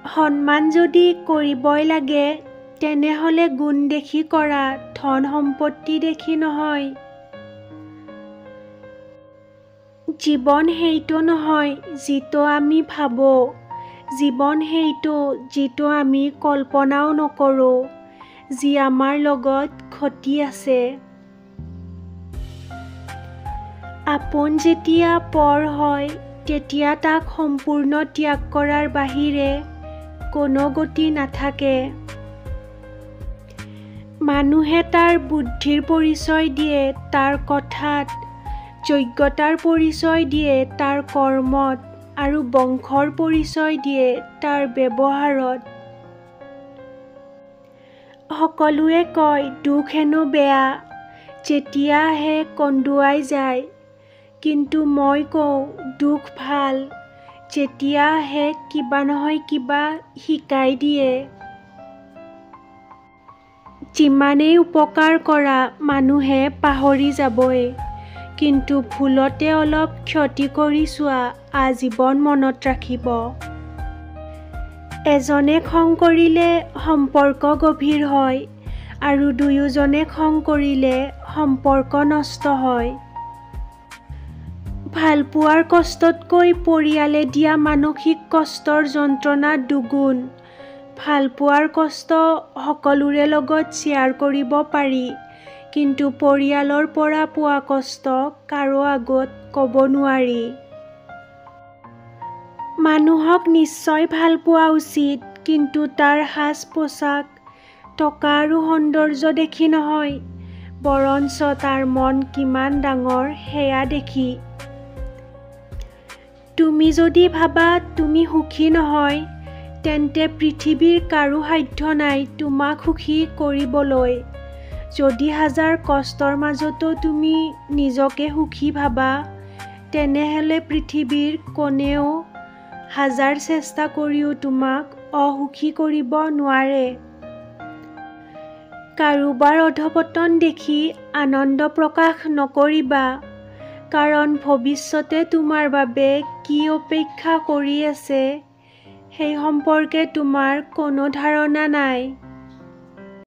সন্মান যদি কৰিবই লাগে তেনেহ'লে গুণ দেখি কৰা, ধন সম্পত্তি দেখি নহয়। জীৱন সেইটো নহয় যিটো আমি ভাবোঁ, জীৱন সেইটো যিটো আমি কল্পনাও নকৰোঁ, যি আমাৰ লগত ঘটি আছে। আপোন যেতিয়া পৰ হয় তেতিয়া তাক সম্পূৰ্ণ ত্যাগ কৰাৰ বাহিৰে কোনো গতি নাথাকে। মানুহে তাৰ বুদ্ধিৰ পৰিচয় দিয়ে তাৰ কথাত, যোগ্যতাৰ পৰিচয় দিয়ে তাৰ কৰ্মত আৰু বংশৰ পৰিচয় দিয়ে তাৰ ব্যৱহাৰত। সকলোৱে কয় দুখ হেনো বেয়া, যেতিয়া আহে কন্দুৱাই যায়, কিন্তু মই কওঁ দুখ ভাল, যেতিয়া আহে কিবা নহয় কিবা শিকাই দিয়ে। যিমানেই উপকাৰ কৰা মানুহে পাহৰি যাবই, কিন্তু ভুলতে অলপ ক্ষতি কৰি চোৱা আজীৱন মনত ৰাখিব। এজনে খং কৰিলে সম্পৰ্ক গভীৰ হয় আৰু দুয়োজনে খং কৰিলে সম্পৰ্ক নষ্ট হয়। ভালপোৱাৰ কষ্টতকৈ পৰিয়ালে দিয়া মানসিক কষ্টৰ যন্ত্ৰণা দুগুণ। ভালপোৱাৰ কষ্ট সকলোৰে লগত শ্বেয়াৰ কৰিব পাৰি, কিন্তু পৰিয়ালৰ পৰা পোৱা কষ্ট কাৰো আগত ক'ব নোৱাৰি। মানুহক নিশ্চয় ভাল পোৱা উচিত, কিন্তু তাৰ সাজ-পোছাক, টকা আৰু সৌন্দৰ্য দেখি নহয়, বৰঞ্চ তাৰ মন কিমান ডাঙৰ সেয়া দেখি। তুমি যদি ভাবা তুমি সুখী নহয়, তেন্তে পৃথিৱীৰ কাৰো সাধ্য নাই তোমাক সুখী কৰিবলৈ। যদি হাজাৰ কষ্টৰ মাজতো তুমি নিজকে সুখী ভাবা, তেনেহ'লে পৃথিৱীৰ কোনেও হাজাৰ চেষ্টা কৰিও তোমাক অসুখী কৰিব নোৱাৰে। কাৰোবাৰ অধঃপতন দেখি আনন্দ প্ৰকাশ নকৰিবা, কাৰণ ভৱিষ্যতে তোমাৰ বাবে কি অপেক্ষা কৰি আছে সেই সম্পৰ্কে তোমাৰ কোনো ধাৰণা নাই।